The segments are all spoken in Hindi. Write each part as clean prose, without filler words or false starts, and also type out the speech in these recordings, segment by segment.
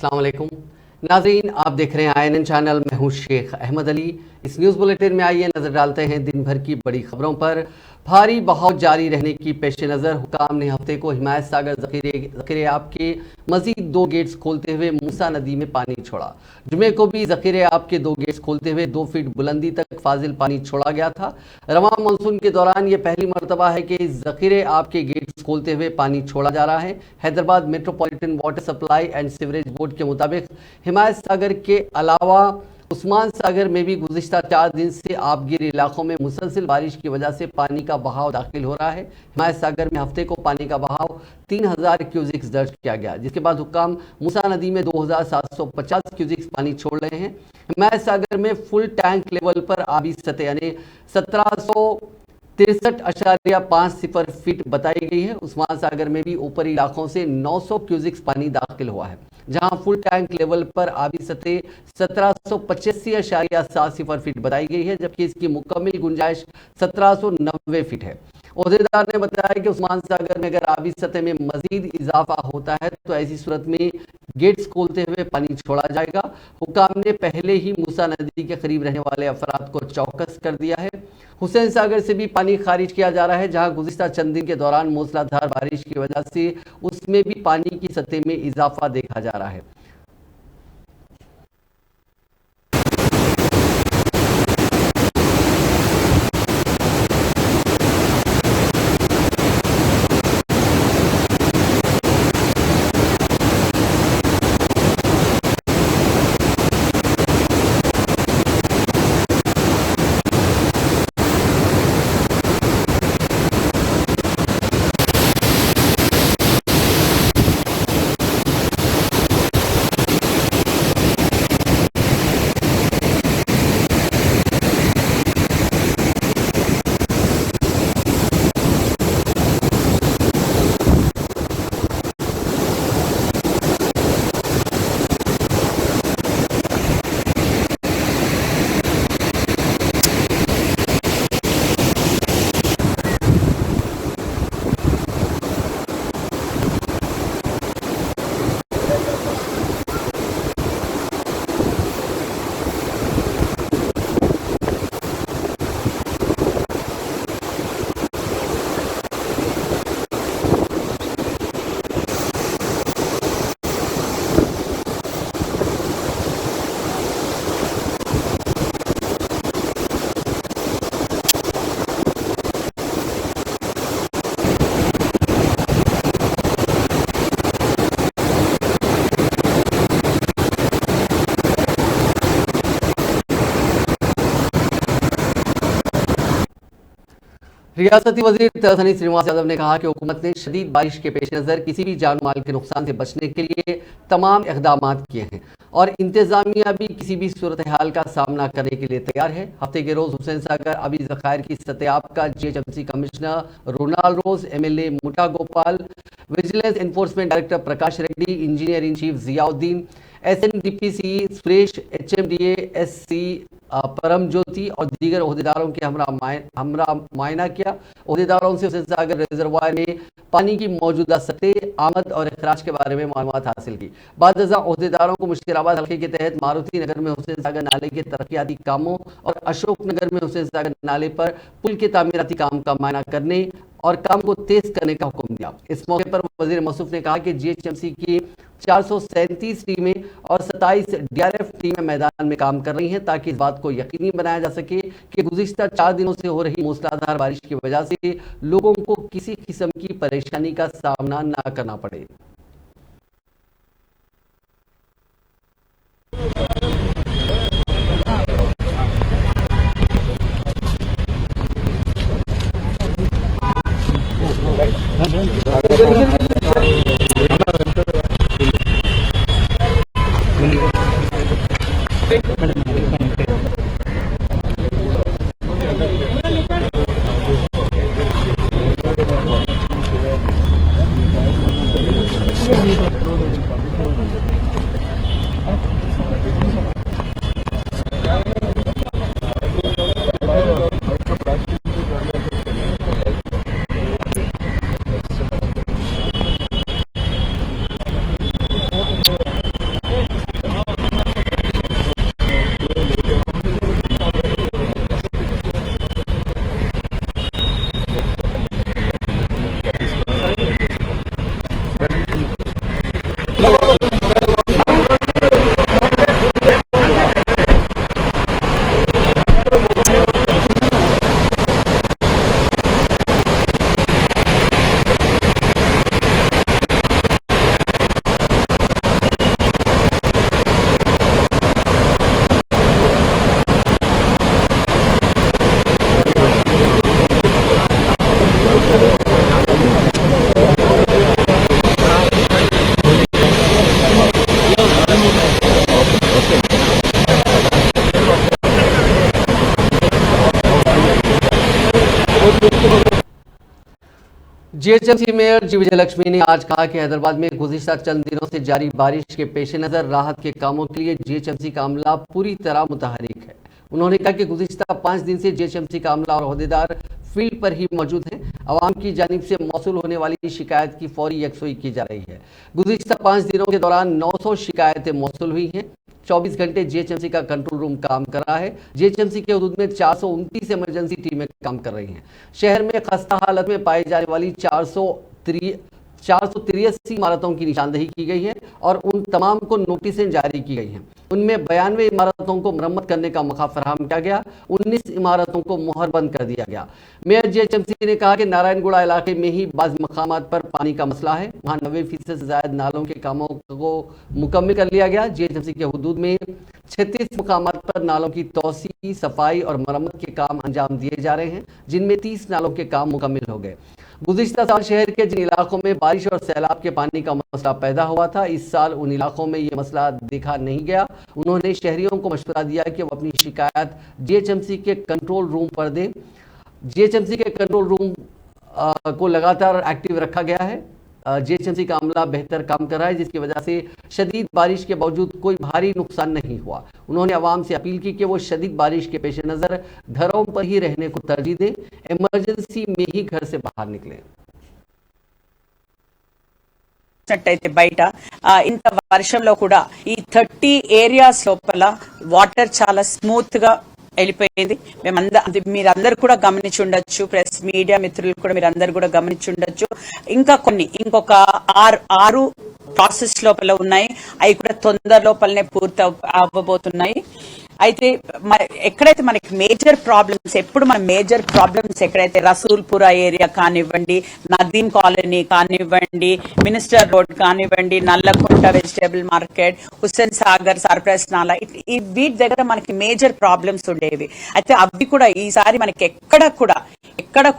अस्सलाम वालेकुम नाज़रीन, आप देख रहे हैं INN चैनल। मैं हूं शेख अहमद अली। इस न्यूज़ बुलेटिन में आइए नज़र डालते हैं दिन भर की बड़ी खबरों पर। भारी बहाव जारी रहने की पेश नज़र हुकाम ने हफ्ते को हिमायत सागर ज़ख़ीरे आब के मज़ीद 2 गेट्स खोलते हुए मूसा नदी में पानी छोड़ा। जुमे को भी ज़ख़ीरे आब के 2 गेट्स खोलते हुए 2 फीट बुलंदी तक फाजिल पानी छोड़ा गया था। रवां मानसून के दौरान ये पहली मरतबा है कि ज़ख़ीरे आब के गेट्स खोलते हुए पानी छोड़ा जा रहा है। Hyderabad metropolitan water supply and sewerage board के मुताबिक हिमायत सागर के अलावा उस्मान सागर में भी गुज़िश्ता 4 दिन से आबगिर इलाकों में मुसलसल बारिश की वजह से पानी का बहाव दाखिल हो रहा है। हिमायत सागर में हफ्ते को पानी का बहाव 3000 क्यूजिक्स दर्ज किया गया, जिसके बाद हुक्काम मूसा नदी में 2750 क्यूजिक्स पानी छोड़ रहे हैं। हिमायत सागर में फुल टैंक लेवल पर आबी सतह यानी 1763.50 फीट बताई गई है। उस्मान सागर में भी ऊपरी इलाकों से 900 क्यूजिक्स पानी दाखिल हुआ है, जहां फुल टैंक लेवल पर आबी सतह 1785.70 फीट बताई गई है, जबकि इसकी मुकम्मल गुंजाइश 1790 फीट है। ओहदेदार ने बताया कि उस्मान सागर में अगर आबी सतह में मजीद इजाफा होता है तो ऐसी सूरत में गेट्स खोलते हुए पानी छोड़ा जाएगा। हुकाम ने पहले ही मूसा नदी के करीब रहने वाले अफराद को चौकस कर दिया है। हुसैन सागर से भी पानी खारिज किया जा रहा है, जहां गुज़िश्ता चंद दिन के दौरान मूसलाधार बारिश की वजह से उसमें भी पानी की सतह में इजाफा देखा जा रहा है। रियासती वजीर तहसीन श्रीनिवास यादव ने कहा कि हुकूमत ने शदीद बारिश के पेश नज़र किसी भी जान माल के नुकसान से बचने के लिए तमाम इक़दाम किए हैं और इंतजामिया भी किसी भी सूरत हाल का सामना करने के लिए तैयार है। हफ्ते के रोज़ हुसैन सागर आबी ज़खायर की सत्याप का GHMC commissioner Ronald Rose, MLA Muta Gopal, vigilance enforcement director Prakash Reddy, engineer in chief Ziauddin, SNDPC Suresh, HMDA SC परम ज्योति और दीगर ओहदेदारों के हमरा मुआयना किया। ओहदेदारों से हुसैन सागर रिजर्वायर में पानी की मौजूदा सतह, आमद और अखराज के बारे में मालूमात हासिल की। बाद ओहदेदारों को मुश्किलाबाद हल्के के तहत मारुति नगर में हुसैन सागर नाले के तरक्याती कामों और अशोक नगर में हुसैन सागर नाले पर पुल के तामीराती काम का मुआयना करने और काम को तेज करने का हुक्म दिया। इस मौके पर वजीर मौसूफ ने कहा कि GHMC की 437 टीमें और 27 DRF टीमें मैदान में काम कर रही हैं, ताकि इस बात को यकीनी बनाया जा सके कि गुज़िश्ता 4 दिनों से हो रही मूसलाधार बारिश की वजह से लोगों को किसी किस्म की परेशानी का सामना ना करना पड़े। जीएचएमसी मेयर जी विजयलक्ष्मी ने आज कहा कि हैदराबाद में गुज़िश्ता चंद दिनों से जारी बारिश के पेश नज़र राहत के कामों के लिए जीएचएमसी का अमला पूरी तरह मुतहरिक है। उन्होंने कहा कि गुज़िश्ता 5 दिन से जीएचएमसी का अमला और अहदेदार फील्ड पर ही मौजूद हैं। आवाम की जानिब से मौसूल होने वाली शिकायत की फौरी यकसुई की जा रही है। गुज़िश्ता 5 दिनों के दौरान 900 शिकायतें मौसूल हुई हैं। 24 घंटे जीएचएमसी का कंट्रोल रूम काम कर रहा है। जीएचएमसी के हदूद में 429 इमरजेंसी टीमें काम कर रही हैं। शहर में खस्ता हालत में पाई जाने वाली 483 इमारतों की निशानदेही की गई है और उन तमाम को नोटिसें जारी की गई हैं। उनमें 92 इमारतों को मरम्मत करने का मौका फराहम किया गया। 19 इमारतों को मुहरबंद कर दिया गया। मेयर जीएचएमसी ने कहा कि नारायणगुड़ा इलाके में ही बाज़ मकामात पर पानी का मसला है। वहाँ 90% से ज़्यादा नालों के कामों को मुकम्मल कर लिया गया। जीएचएमसी के हदूद में 36 मकामात पर नालों की तोसी, सफाई और मरम्मत के काम अंजाम दिए जा रहे हैं, जिनमें 30 नालों के काम मुकम्मल हो गए। गुज़िश्ता साल शहर के जिन इलाकों में बारिश और सैलाब के पानी का मसला पैदा हुआ था, इस साल उन इलाकों में ये मसला देखा नहीं गया। उन्होंने शहरियों को मशवरा दिया कि वो अपनी शिकायत जीएचएमसी के कंट्रोल रूम पर दें। जीएचएमसी के कंट्रोल रूम को लगातार एक्टिव रखा गया है। जीएचएमसी का अमला बेहतर काम कर रहा है, जिसकी वजह से शदीद बारिश के बावजूद कोई भारी नुकसान नहीं हुआ। उन्होंने आवाम से अपील की कि वो शदीद बारिश के पेश नज़र घरों पर ही रहने को तरजीह दें, इमरजेंसी में ही घर से बाहर निकलें। బయట ఇంత వర్షంలో కూడా ఈ 30 ఏరియాస్ లోపల వాటర్ చాలా స్మూత్ గా వెళ్ళిపోయింది. మీరందరూ కూడా గమనించి ఉండొచ్చు, ప్రెస్ మీడియా మిత్రులు కూడా మీరందరూ కూడా గమనించి ఉండొచ్చు. ఇంకా ఇంకొక 6 ప్రాసెస్ లోపల ఉన్నాయి. అవి కూడా తొందర లోపలనే పూర్తి అవ్వబోతున్నాయి. అయితే ఎక్కడైతే మనకి మేజర్ ప్రాబ్లమ్స్ ఎక్కడైతే రసూల్పుర ఏరియా కానివ్వండి, నదీం కాలనీ కానివ్వండి, మినిస్టర్ రోడ్ కానివ్వండి, Nallakunta vegetable market, Hussain Sagar, surprise నాలా, వీటి దగ్గర మనకి మేజర్ ప్రాబ్లమ్స్ ఉండేవి. అయితే అవి కూడా ఈసారి మనకి ఎక్కడ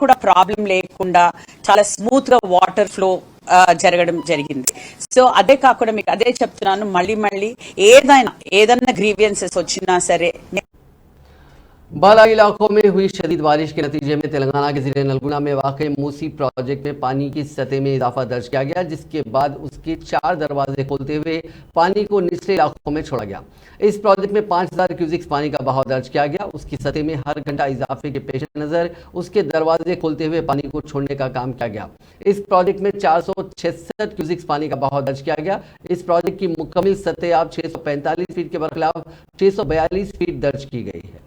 కూడా ప్రాబ్లం లేకుండా చాలా స్మూత్ గా వాటర్ ఫ్లో జరగడం జరిగింది. సో అదే కాకుండా మీకు అదే చెప్తున్నాను, మళ్ళీ ఏదైనా గ్రీవియన్సెస్ వచ్చినా సరే बाला इलाकों में हुई शदीद बारिश के नतीजे में तेलंगाना के जिले नलगुना में वाक़ मूसी प्रोजेक्ट में पानी की सतह में इजाफा दर्ज किया गया, जिसके बाद उसके 4 दरवाजे खोलते हुए पानी को निचले इलाकों में छोड़ा गया। इस प्रोजेक्ट में 5000 क्यूसिक्स पानी का बहाव दर्ज किया गया। उसकी सतह में हर घंटा इजाफे के पेश नज़र उसके दरवाजे खोलते हुए पानी को छोड़ने का काम किया गया। इस प्रोजेक्ट में 466 क्यूसिक्स पानी का बहाव दर्ज किया गया। इस प्रोजेक्ट की मुकम्मल सतह अब 645 फीट के बरखिलाफ 642 फीट दर्ज की गई है।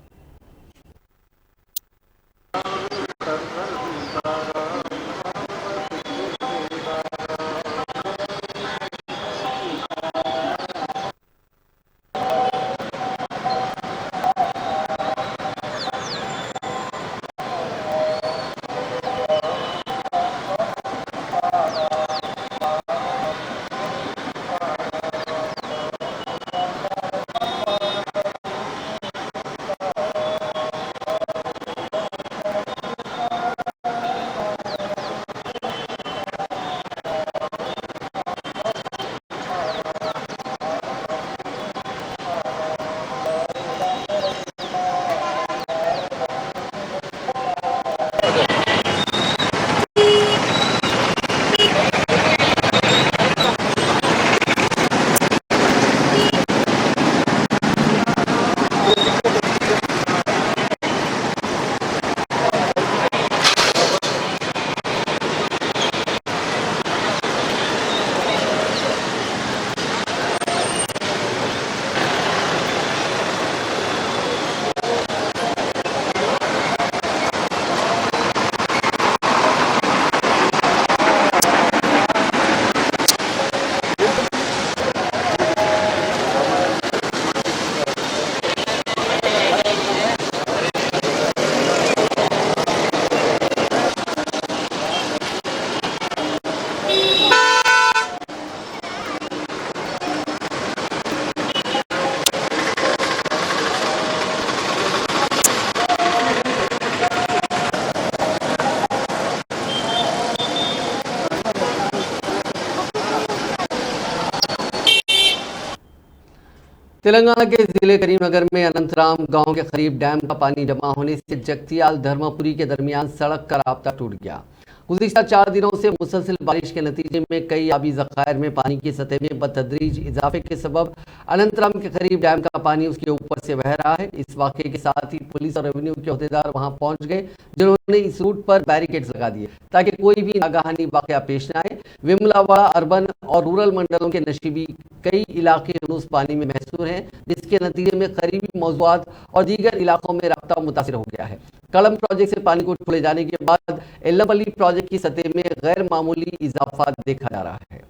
तेलंगाना के जिले करीमनगर में अनंतराम गांव के करीब डैम का पानी जमा होने से जगतियाल धर्मपुरी के दरमियान सड़क का राब्ता टूट गया। गुज़िश्ता 4 दिनों से मुसलसल बारिश के नतीजे में कई आबी ज़खायर में पानी की सतह में बतदरीज इजाफे के सबब अनंतराम के करीब डैम का पानी उसके ऊपर से बह रहा है। इस वाक़े के साथ ही पुलिस और रेवेन्यू के अहदेदार वहां पहुंच गए, जिन्होंने इस रूट पर बैरिकेड्स लगा दिए ताकि कोई भी नागाहानी वाक़या पेश न आए। विमलावाड़ा अर्बन और रूरल मंडलों के नशीबी कई इलाके हनूस पानी में महसूर हैं, जिसके नतीजे में करीबी मौज़ूआत और दीगर इलाकों में राब्ता मुतासिर हो गया है। कलम प्रोजेक्ट से पानी को छोड़े जाने के बाद एल्लमपल्ली प्रोजेक्ट की सतह में गैर मामूली इजाफा देखा जा रहा है।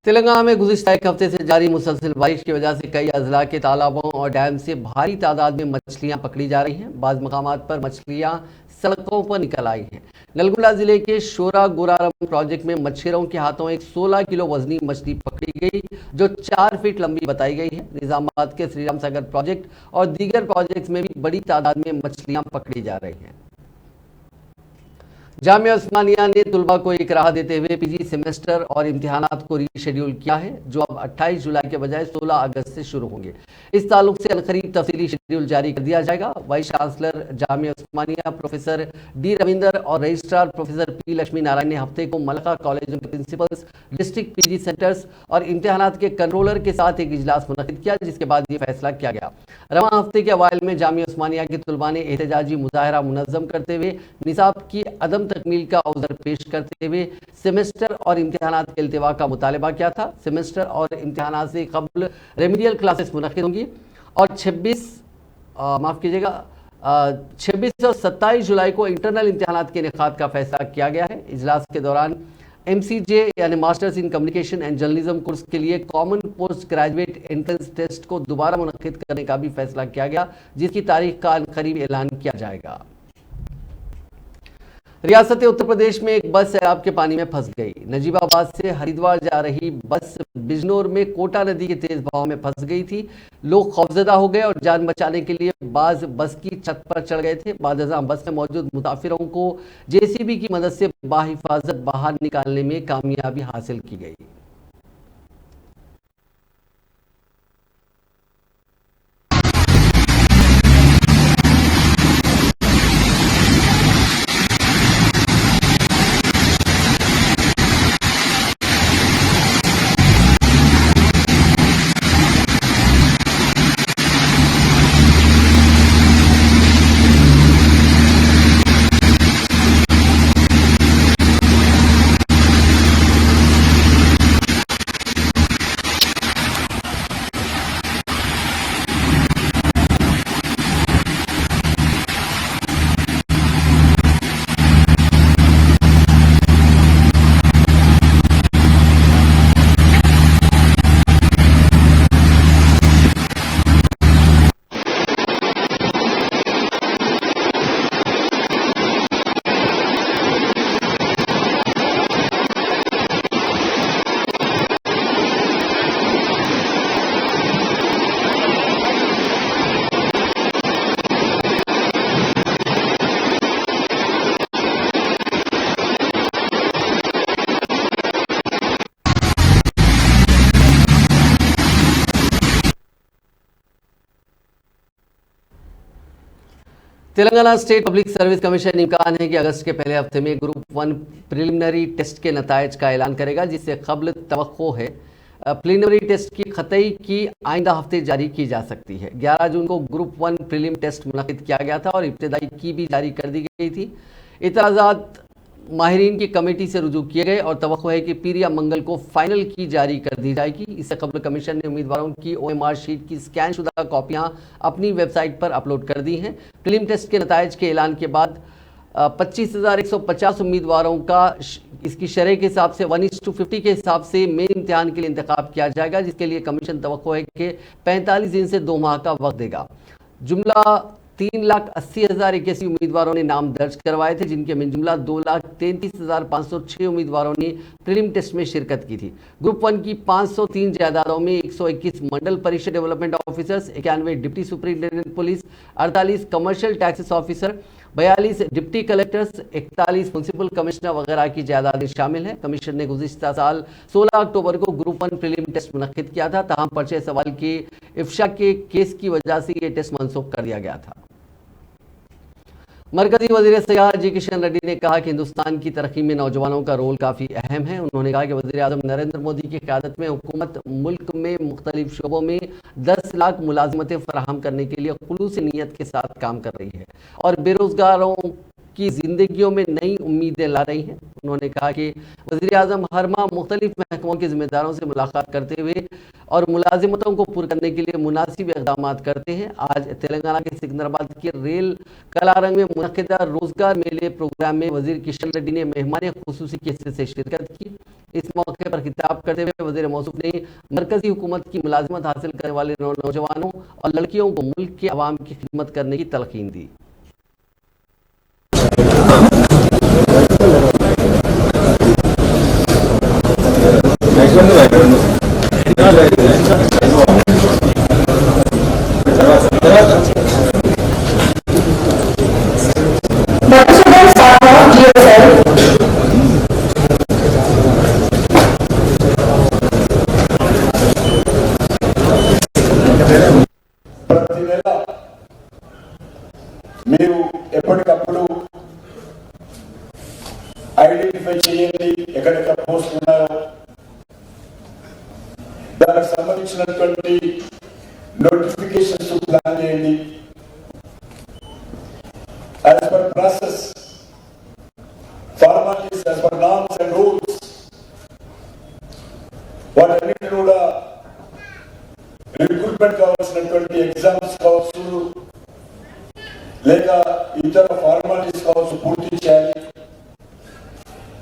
तेलंगाना में गुज़िश्ता एक हफ्ते से जारी मुसलसल बारिश की वजह से कई अजला के तालाबों और डैम से भारी तादाद में मछलियां पकड़ी जा रही हैं। बाज़ मकामात पर मछलियां सड़कों पर निकल आई हैं। नलगुंडा जिले के शोरा गोरारम प्रोजेक्ट में मच्छरों के हाथों एक 16 किलो वजनी मछली पकड़ी गई, जो 4 फीट लंबी बताई गई है। निजामाबाद के श्रीराम सागर प्रोजेक्ट और दीगर प्रोजेक्ट्स में भी बड़ी तादाद में मछलियां पकड़ी जा रही हैं। जामिया उस्मानिया ने तुलबा को एक राह देते हुए पीजी सेमेस्टर और इम्तिहानात को रीशेड्यूल किया है, जो अब 28 जुलाई के बजाय 16 अगस्त से शुरू होंगे। इस ताल्लुक से अनकरीब तफसीली शेड्यूल जारी कर दिया जाएगा। वाइस चांसलर जामिया उस्मानिया प्रोफेसर डी रविंदर और registrar professor P Lakshmi Narayan ने हफ्ते को मलका कॉलेजों के प्रिंसिपल्स, डिस्ट्रिक्ट पीजी सेंटर्स और इम्तिहानात के कंट्रोलर के साथ एक इजलास मुनक्किद किया, जिसके बाद ये फैसला किया गया। रवां हफ्ते के अवाइल में जामिया उस्मानिया के तुलबा ने एहतजाजी मुजाहरा मुनज़्ज़म करते हुए निसाब की अदम तकमील का उज़र पेश करते हुए सेमेस्टर और इम्तिहानात के इल्तिवा का मुतालबा किया था। सेमेस्टर और इम्तिहानात से कबल रेमिडियल क्लासेस मुनक्किद होंगी और 26 और 27 जुलाई को इंटरनल इम्तिहानात के इनेकाद का फैसला किया गया है। इजलास के दौरान MCJ यानी masters in communication and journalism course के लिए common post graduate entrance test को दोबारा मुनक्किद करने का भी फैसला किया गया, जिसकी तारीख का करीब ऐलान किया जाएगा। रियासत उत्तर प्रदेश में एक बस सैलाब के पानी में फंस गई। नजीबाबाद से हरिद्वार जा रही बस बिजनौर में कोटा नदी के तेज बहाव में फंस गई थी। लोग खौफजदा हो गए और जान बचाने के लिए बाज बस की छत पर चढ़ गए थे। बादशाह बस में मौजूद मुसाफिरों को JCB की मदद से बाहिफाजत बाहर निकालने में कामयाबी हासिल की गई। Telangana state public service commission इम्कान है कि अगस्त के पहले हफ्ते में ग्रुप 1 प्रिलिमिनरी टेस्ट के नतायज का ऐलान करेगा, जिससे कबल तवक्को है प्रिलिमिनरी टेस्ट की खतई की आइंदा हफ्ते जारी की जा सकती है। 11 जून को ग्रुप 1 प्रीलिम टेस्ट मुनक्किद किया गया था और इब्तदाई की भी जारी कर दी गई थी। इतराज़ात माहिरीन की कमेटी से रुजू किए गए और तवक्को है कि पीर या मंगल को फाइनल की जारी कर दी जाएगी। इससे कबल कमीशन ने उम्मीदवारों की OMR शीट की स्कैन शुदा कॉपियां अपनी वेबसाइट पर अपलोड कर दी हैं। प्रीलिम टेस्ट के नताइज के ऐलान के बाद 25,150 उम्मीदवारों का इसकी शरह के हिसाब से 1:50 के हिसाब से मेन इम्तिहान के लिए इंतखाब किया जाएगा, जिसके लिए कमीशन तवक्को है कि 45 दिन से 2 माह का वक्त देगा। जुमला 3,80,081 उम्मीदवारों ने नाम दर्ज करवाए थे, जिनके में जुमला 2,33,506 उम्मीदवारों ने प्रीलिम टेस्ट में शिरकत की थी। ग्रुप 1 की 503 जायदादों में 121 Mandal Parishad development officers, 91 deputy superintendent police, 48 commercial taxes officer, 42 deputy collectors, 41 municipal commissioner वगैरह की जायदादें शामिल हैं। कमीशन ने गुज़िश्ता साल 16 अक्टूबर को ग्रुप 1 प्रीलिम टेस्ट मुनक्किद किया था, तहम पर्चे सवाल के इफ्शा के केस की वजह से ये टेस्ट मनसूख कर दिया गया था। मरकजी वज़ीर सियाहत जी किशन रेड्डी ने कहा कि हिंदुस्तान की तरक्की में नौजवानों का रोल काफ़ी अहम है। उन्होंने कहा कि वज़ीर आज़म नरेंद्र मोदी की क़यादत में हुकूमत मुल्क में मुख्तलिफ शोबों में 10 लाख मुलाजिमतें फराहम करने के लिए खुलूस नीयत के साथ काम कर रही है और बेरोज़गारों की ज़िंदगियों में नई उम्मीदें ला रही हैं। उन्होंने कहा कि वज़ीर आज़म हर माह मुख्तलिफ महकमों के ज़िम्मेदारों से मुलाकात करते हुए और मुलाजिमतों को पूरा करने के लिए मुनासिब इक़दाम करते हैं। आज तेलंगाना के सिकंदराबाद के रेल कलारंग में मुनक़िदा रोज़गार मेले प्रोग्राम में वज़ीर किशन रेड्डी ने मेहमान खुसूसी की हैसियत से शिरकत की। इस मौके पर खिताब करते हुए वज़ीर मौसूफ ने मरकज़ी हुकूमत की मुलाजिमत हासिल करने वाले नौजवानों और लड़कियों को मुल्क के अवाम की खिदमत करने की तलकीन दी। ప్రతి నెల మీరు ఎప్పటికప్పుడు ఐడెంటిఫై చేయండి ఎక్కడెక్కడ పోస్టులు ఉన్నాయో, దానికి సంబంధించినటువంటి నోటిఫికేషన్స్ ప్లాన్ చేయండి. As per process, formalities, as per norms and rules, వాటన్నిటిని కూడా రిక్రూట్మెంట్ కావాల్సినటువంటి ఎగ్జామ్స్ కావచ్చు లేక ఇతర ఫార్మాలిటీస్ కావచ్చు పూర్తి చేయాలి.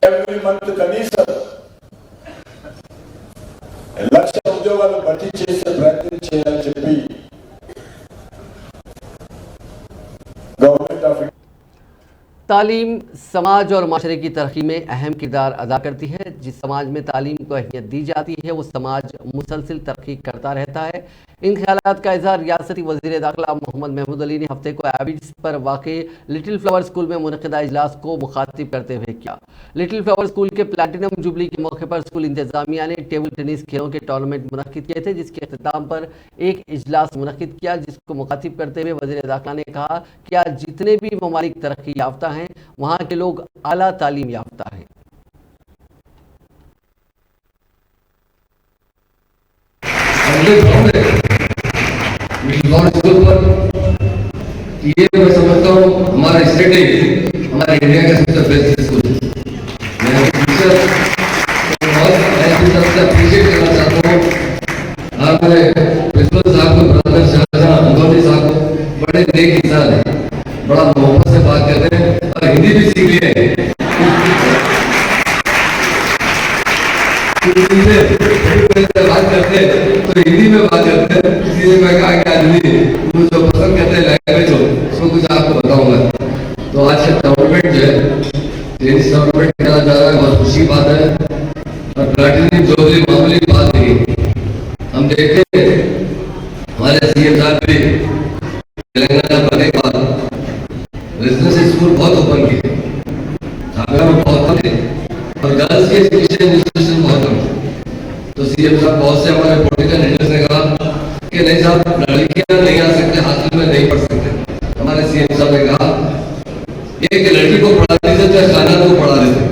ఎవ్రీ మంత్ కనీసం 1,00,000 ఉద్యోగాలు భర్తీ చేసే ప్రయత్నం చేయాలని చెప్పి गवर्नमेंट ऑफ तालीम समाज और माशरे की तरक्की में अहम किरदार अदा करती है। जिस समाज में तालीम को अहमियत दी जाती है वो समाज मुसलसिल तरक्की करता रहता है। इन ख्यालात का इजहार रियासती वज़ीर दाखिला मोहम्मद महमूद अली ने हफ्ते को एबिड्स पर वाक़े लिटिल फ्लावर स्कूल में मुनक़िदा इजलास को मुखातिब करते हुए किया। लिटिल फ्लावर स्कूल के प्लैटिनम जुबली के मौके पर स्कूल इंतजामिया ने टेबल टेनिस खेलों के टूर्नामेंट मुनक़िद किए थे, जिसके अख्तिताम पर एक इजलास मुनक़िद किया, जिसको मुखातिब करते हुए वज़ीर दाखिला ने कहा कि आज जितने भी ममालिक तरक्की याफ्ता हैं वहाँ के लोग आला तालीम याफ्ता हैं। ये मैं समझता हूँ हमारा स्टेट है, हमारे इंडिया का सबसे बेस्ट स्कूल। मैं टीचर सबसे अप्रिशिएट करना चाहता हूँ हमारे प्रिंसिपल साहब को, ब्रदर शाहजहां अंगौली साहब को। बड़े नेक इंसान है, बड़ा मोहब्बत से बात करते हैं और हिंदी भी सीख लिए हैं। बात करते हैं तो हिंदी में बात करते हैं, इसलिए मैं कहा कि आज भी जो पसंद करते हैं लैंग्वेज हो उसको कुछ आपको बताऊंगा। तो आज का टूर्नामेंट जो है टेनिस टूर्नामेंट खेला जा रहा है, बहुत खुशी बात है और प्लैटिनम जुबली मामूली बात नहीं। हम देखते हैं हमारे सीएम साहब भी तेलंगाना बनने के बाद रेजिडेंशियल स्कूल बहुत ओपन किए, छात्रा में बहुत कम थे और गर्ल्स के एजुकेशन इंस्टीट्यूशन बहुत कम थे। तो सीएम साहब बहुत से हमारे पॉलिटिकल लीडर्स ने कहा कि नहीं साहब, लड़कियां नहीं आ सकते, हॉस्टल में नहीं पढ़ सकते। हमारे सीएम साहब ने कहा एक लड़की को पढ़ा दीजिए चाहे खाना को पढ़ा दीजिए।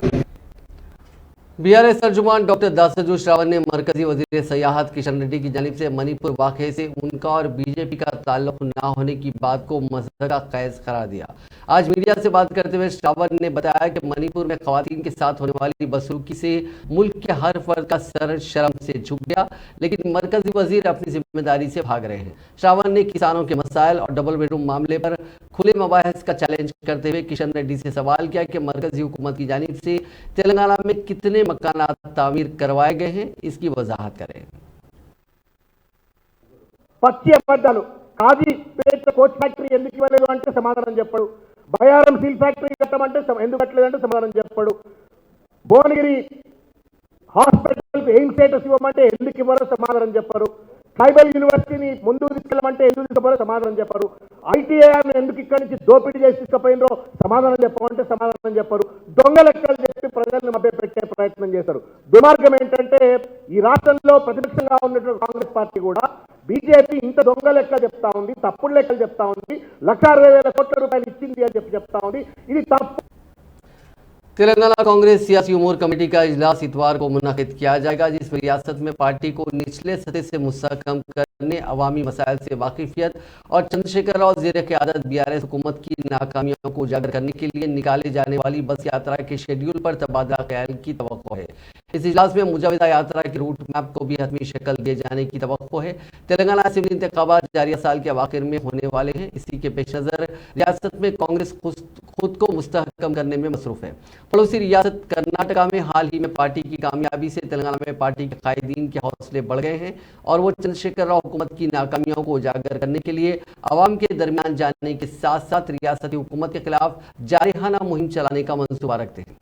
बीआरएस तर्जुमान डॉक्टर दासजू श्रावण ने मरकजी वजीर सयाहत किशन रेड्डी की जानिब से मणिपुर वाक़े से उनका और बीजेपी का ताल्लुक न होने की बात को मज़हका कैस करार दिया। आज मीडिया से बात करते हुए श्रावण ने बताया कि मणिपुर में ख़वातीन के साथ होने वाली बदसलूकी से मुल्क के हर फर्द का सर शर्म से झुक गया, लेकिन मरकजी वजीर अपनी जिम्मेदारी से भाग रहे हैं। श्रावण ने किसानों के मसाइल और डबल बेडरूम मामले पर खुले मबाहिस का चैलेंज करते हुए किशन रेड्डी से सवाल किया कि मरकजी हुकूमत की जानिब से तेलंगाना में कितने मकानात तामीर करवाए गए हैं, इसकी वजाहत करें। పచ్చి అబద్ధాలు కాజీపేట కోచ్ ఫ్యాక్టరీ ఎందుకు ఇవ్వలేదు అంటే సమాధానం చెప్పడు. బయారం స్టీల్ ఫ్యాక్టరీ కట్టమంటే ఎందుకు కట్టలేదంటే సమాధానం చెప్పడు. భువనగిరి హాస్పిటల్కి ఎయిమ్ స్టేటస్ ఇవ్వమంటే ఎందుకు ఇవ్వరో సమాధానం చెప్పరు. ట్రైబల్ యూనివర్సిటీని ముందుకు తీసుకెళ్ళమంటే ఎందుకు తీసుకుపోరో సమాధానం చెప్పరు. ఐటీఐఆర్ని ఎందుకు ఇక్కడి నుంచి దోపిడీ చేసి తీసుకుపోయినరో సమాధానం చెప్పమంటే సమాధానం చెప్పరు. దొంగ లెక్కలు చెప్పి ప్రజలను మభ్యపెట్టే ప్రయత్నం చేశారు. దుర్మార్గం ఏంటంటే ఈ రాష్ట్రంలో ప్రతిపక్షంగా ఉన్నటువంటి కాంగ్రెస్ పార్టీ కూడా బీజేపీ ఇంత దొంగ లెక్కలు చెప్తా ఉంది, తప్పుడు లెక్కలు చెప్తా ఉంది, 1,60,000 కోట్ల రూపాయలు ఇచ్చింది అని చెప్తా ఉంది. ఇది తప్పు. तेलंगाना कांग्रेस सियासी उमूर कमेटी का इजलास इतवार को मुनक़िद किया जाएगा, जिसमें रियासत में पार्टी को निचले सतह से मुस्तहकम करने, अवामी मसाइल से वाकिफियत और चंद्रशेखर राव ज़ेर क़यादत बीआरएस हुकूमत की नाकामियों को उजागर करने के लिए निकाले जाने वाली बस यात्रा के शेड्यूल पर तबादला ख्याल की तवक्को है। इस इजलास में मुजाविदा यात्रा के रूट मैप को भी हतमी शक्ल दिए जाने की तवक्को है। तेलंगाना असेंबली इंतखाबात जारी साल के आखिर में होने वाले हैं। इसी के पेश नज़र रियासत में कांग्रेस खुद को मुस्तहकम करने में मसरूफ़ है। पड़ोसी रियासत कर्नाटका में हाल ही में पार्टी की कामयाबी से तेलंगाना में पार्टी के कायदीन के हौसले बढ़ गए हैं और वो चंद्रशेखर राव हुकूमत की नाकामियों को उजागर करने के लिए आवाम के दरमियान जाने के साथ साथ रियासती हुकूमत के खिलाफ जारहाना मुहिम चलाने का मंसूबा रखते हैं।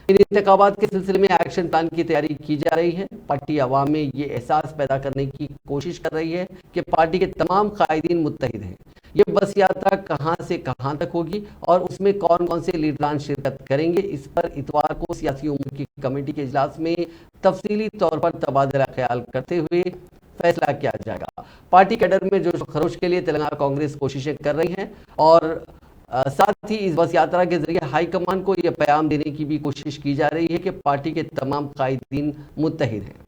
इन इंतखाबात के सिलसिले में एक्शन प्लान की तैयारी की जा रही है। पार्टी आवाम में ये एहसास पैदा करने की कोशिश कर रही है कि पार्टी के तमाम कायदीन मुत्तहिद हैं। ये बस यात्रा कहां से कहां तक होगी और उसमें कौन कौन से लीडरान शिरकत करेंगे, इस पर इतवार को सियासी उमूर की कमेटी के इजलास में तफसीली तौर पर तबादला ख्याल करते हुए फैसला किया जाएगा। पार्टी कैडर में जोश खरोश के लिए तेलंगाना कांग्रेस कोशिशें कर रही है और साथ ही इस बस यात्रा के जरिए हाईकमान को यह पैगाम देने की भी कोशिश की जा रही है कि पार्टी के तमाम कायदीन मुत्तहिद हैं।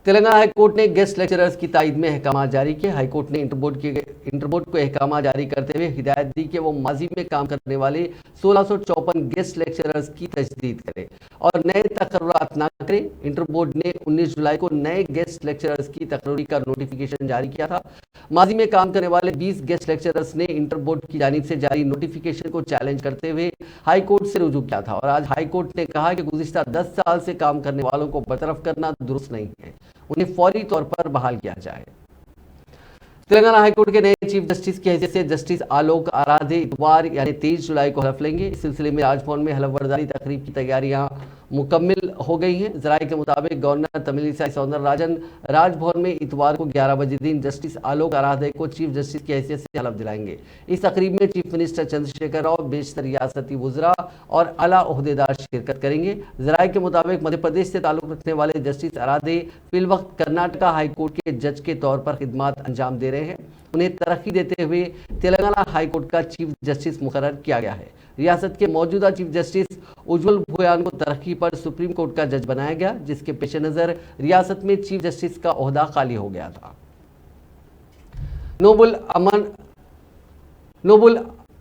तेलंगाना हाईकोर्ट ने गेस्ट लेक्चरर्स की तायद में अहकाम जारी किए। हाईकोर्ट ने इंटरबोर्ड को अहकाम जारी करते हुए हिदायत दी कि वो माजी में काम करने वाले 1654 गेस्ट लेक्चरर्स की तजदीद करे और नए तकर्रुरात ना करे। इंटरबोर्ड ने 19 जुलाई को नए गेस्ट लेक्चरर्स की तकर्री का नोटिफिकेशन जारी किया था। माजी में काम करने वाले 20 गेस्ट लेक्चरर्स ने इंटरबोर्ड की जानिब से जारी नोटिफिकेशन को चैलेंज करते हुए हाईकोर्ट से रुजू किया था और आज हाईकोर्ट ने कहा कि गुज़िश्ता 10 साल से काम करने वालों को बरतरफ करना दुरुस्त नहीं है, उन्हें फौरी तौर पर बहाल किया जाए। तेलंगाना हाईकोर्ट के नए चीफ जस्टिस की हैसियत से जस्टिस आलोक आराधे इतवार यानी 23 जुलाई को हलफ लेंगे। इस सिलसिले में राजभवन में हलफबरदारी तकरीब की तैयारियां मुकम्मिल हो गई हैं। जराये के मुताबिक गवर्नर तमिलिसाई सौंदरराजन राजभवन में इतवार को 11 बजे दिन जस्टिस आलोक आराधे को चीफ जस्टिस की हैसियत से हलफ दिलाएंगे। इस तकरीब में चीफ मिनिस्टर चंद्रशेखर राव, बेशतर रियासती वुज़रा और आला ओहदेदार शिरकत करेंगे। जराये के मुताबिक मध्य प्रदेश से ताल्लुक रखने वाले जस्टिस आराधे फिलवक्त कर्नाटका हाईकोर्ट के जज के तौर पर खिदमात अंजाम दे रहे हैं। उन्हें तरक्की देते हुए तेलंगाना हाईकोर्ट का चीफ जस्टिस मुकर्रर किया गया है। रियासत के मौजूदा चीफ जस्टिस उज्ज्वल भुयान को तरक्की पर सुप्रीम कोर्ट का जज बनाया गया, जिसके पेश नज़र रियासत में चीफ जस्टिस का ओहदा खाली हो गया था। नोबल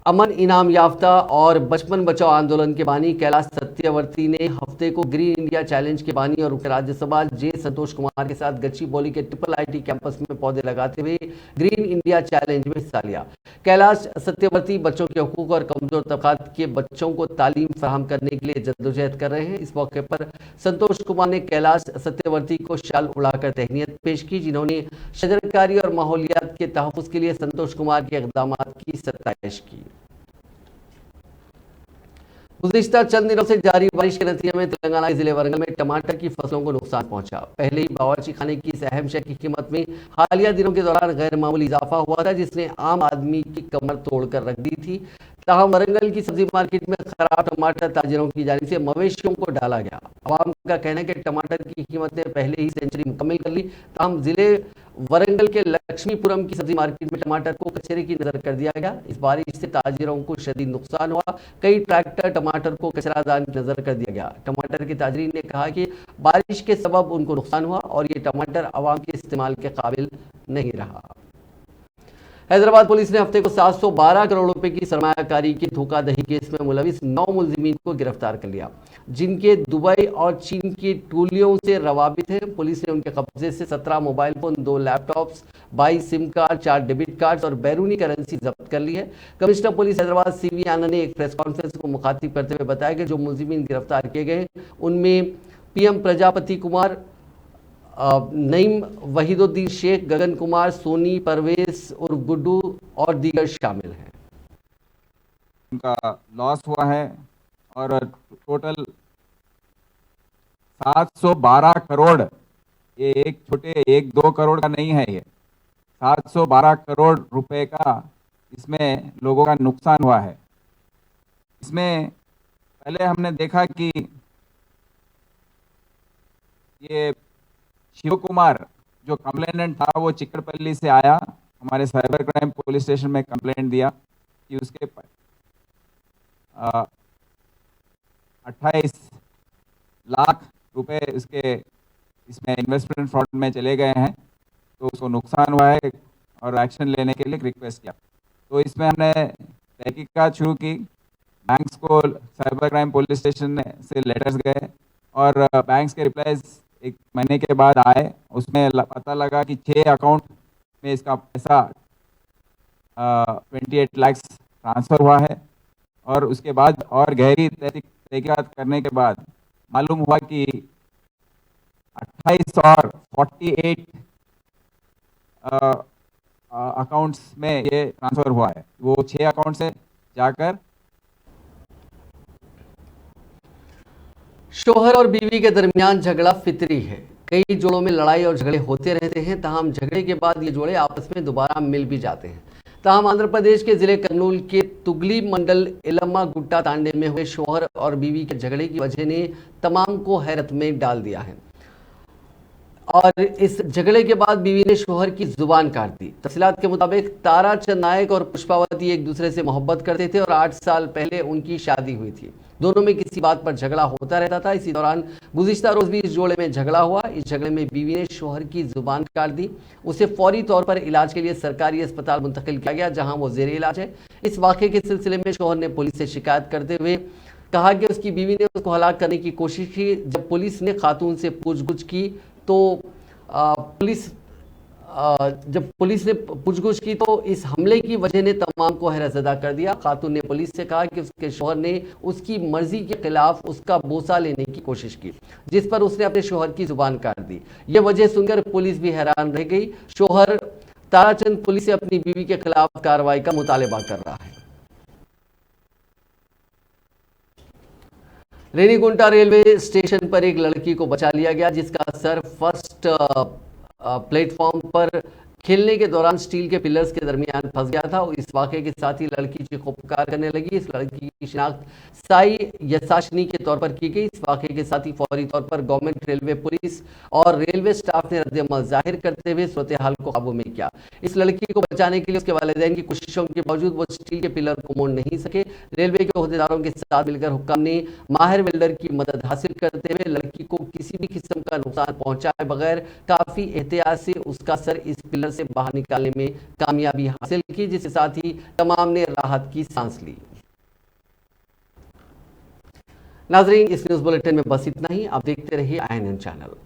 अमन इनाम याफ्ता और बचपन बचाओ आंदोलन के बानी कैलाश सत्यवर्ती ने हफ्ते को ग्रीन इंडिया चैलेंज के बानी और राज्यसभा जे संतोष कुमार के साथ गच्चीबौली के IIIT कैंपस में पौधे लगाते हुए ग्रीन इंडिया चैलेंज में हिस्सा लिया। कैलाश सत्यवर्ती बच्चों के हकूक और कमजोर तबकात के बच्चों को तालीम फराहम करने के लिए जद्दोजहद कर रहे हैं। इस मौके पर संतोष कुमार ने कैलाश सत्यवर्ती को शाल उड़ाकर तहनीत पेश की, जिन्होंने शजरकारी और माहौलियात के तहफ़्फ़ुज़ के लिए संतोष कुमार के इक़दामात की सताइश की। गुज़िश्ता चंद दिनों से जारी बारिश के नतीजे में तेलंगाना के जिले वरंगल में टमाटर की फसलों को नुकसान पहुंचा। पहले ही बावर्ची खाने की इस अहम शय की कीमत में हालिया दिनों के दौरान गैर मामूली इजाफा हुआ था, जिसने आम आदमी की कमर तोड़कर रख दी थी। ताहम वरंगल की सब्जी मार्केट में खराब टमाटर ताजिरों की जानिब से मवेशियों को डाला गया। आवाम का कहना है कि टमाटर की कीमत ने पहले ही सेंचुरी मुकम्मल कर ली। ताहम जिले वरंगल के लक्ष्मीपुरम की सब्जी मार्केट में टमाटर को कचरे की नजर कर दिया गया। इस बारिश से ताजिरों को शदीद नुकसान हुआ। कई ट्रैक्टर टमाटर को कचरादान की नजर कर दिया गया। टमाटर के ताजरीन ने कहा कि बारिश के सबब उनको नुकसान हुआ और ये टमाटर आवाम के इस्तेमाल के काबिल नहीं रहा। हैदराबाद पुलिस ने हफ्ते को 712 करोड़ रुपए की सरमायाकारी की धोखाधड़ी केस में मुलविस 9 मुलजिमीन को गिरफ्तार कर लिया, जिनके दुबई और चीन की टोलियों से रवाबित हैं। पुलिस ने उनके कब्जे से 17 mobile phone, 2 laptops, 22 SIM card, 4 debit cards और बैरूनी करेंसी जब्त कर ली है। कमिश्नर पुलिस हैदराबाद CV आनंद ने एक प्रेस कॉन्फ्रेंस को मुखातिब करते हुए बताया कि जो मुलजिमीन गिरफ्तार किए गए उनमें PM प्रजापति कुमार, नईम वहीदुद्दीन शेख, गगन कुमार, सोनी, परवेज और गुड्डू और दीगर शामिल हैं। उनका लॉस हुआ है और टोटल 712 करोड़, ये एक छोटे 1-2 करोड़ का नहीं है, ये 712 करोड़ रुपए का इसमें लोगों का नुकसान हुआ है। इसमें पहले हमने देखा कि ये शिव कुमार जो कंप्लेनेंट था वो चिकड़पल्ली से आया, हमारे साइबर क्राइम पुलिस स्टेशन में कंप्लेंट दिया कि उसके 28 लाख रुपए उसके इसमें इन्वेस्टमेंट फ्रॉड में चले गए हैं, तो उसको नुकसान हुआ है और एक्शन लेने के लिए रिक्वेस्ट किया। तो इसमें हमने तहकीकात शुरू की, बैंक्स को साइबर क्राइम पुलिस स्टेशन से लेटर्स गए और बैंक्स के रिप्लाईज 1 महीने के बाद आए। उसमें पता लगा कि 6 अकाउंट में इसका पैसा 28 लाख ट्रांसफ़र हुआ है और उसके बाद और गहरी तहकीकात करने के बाद मालूम हुआ कि 28 और 48 अकाउंट्स में ये ट्रांसफ़र हुआ है। वो 6 अकाउंट से जाकर शोहर और बीवी के दरमियान झगड़ा फितरी है। कई जोड़ों में लड़ाई और झगड़े होते रहते हैं, ताहम झगड़े के बाद ये जोड़े आपस में दोबारा मिल भी जाते हैं। ताहम आंध्र प्रदेश के जिले कर्नूल के तुगली मंडल इलम्मा गुट्टा तांडे में हुए शोहर और बीवी के झगड़े की वजह ने तमाम को हैरत में डाल दिया है और इस झगड़े के बाद बीवी ने शोहर की जुबान काट दी। तफसीलात के मुताबिक ताराचंद नायक और पुष्पावती एक दूसरे से मोहब्बत करते थे और 8 साल पहले उनकी शादी हुई थी। दोनों में किसी बात पर झगड़ा होता रहता था। इसी दौरान गुज़िश्ता रोज भी इस जोड़े में झगड़ा हुआ। इस झगड़े में बीवी ने शोहर की जुबान काट दी। उसे फौरी तौर पर इलाज के लिए सरकारी अस्पताल मुंतकिल किया गया, जहां वो जेर इलाज है। इस वाक़े के सिलसिले में शोहर ने पुलिस से शिकायत करते हुए कहा कि उसकी बीवी ने उसको हलाक करने की कोशिश की। जब पुलिस ने खातून से पूछगछ की तो जब पुलिस ने पूछगछ की तो इस हमले की वजह ने तमाम को हैरतज़दा कर दिया। खातून ने पुलिस से कहा कि उसके शोहर ने उसकी मर्जी के खिलाफ उसका बोसा लेने की कोशिश की, जिस पर उसने अपने शोहर की जुबान काट दी। यह वजह सुनकर पुलिस भी हैरान रह गई। शोहर ताराचंद पुलिस से अपनी बीवी के खिलाफ कार्रवाई का मुतालबा कर रहा है। रेनीगुंटा रेलवे स्टेशन पर एक लड़की को बचा लिया गया, जिसका सर फर्स्ट प्लेटफॉर्म पर खेलने के दौरान स्टील के पिलर्स के दरमियान फंस गया था। इस वाक़े के साथ ही लड़की चीखो पुकार करने लगी। इस लड़की की शिनाख्त साई यशाशनी के तौर पर की गई। इस वाक़े के साथ ही फौरी तौर पर गवर्नमेंट रेलवे पुलिस और रेलवे स्टाफ ने रद्द-ए-अमल जाहिर करते हुए सूरत हाल को काबू में किया। इस लड़की को बचाने के लिए उसके वालिदैन की कोशिशों के बावजूद वो स्टील के पिलर को मोड़ नहीं सके। रेलवे के अहदेदारों के साथ मिलकर हुक्काम ने माहिर वेल्डर की मदद हासिल करते हुए लड़की को किसी भी किस्म का नुकसान पहुंचाए बगैर काफ़ी एहतियात से उसका सर इस पिलर से बाहर निकालने में कामयाबी हासिल की, जिसके साथ ही तमाम ने राहत की सांस ली। नाजरीन, इस न्यूज़ बुलेटिन में बस इतना ही। आप देखते रहिए INN चैनल।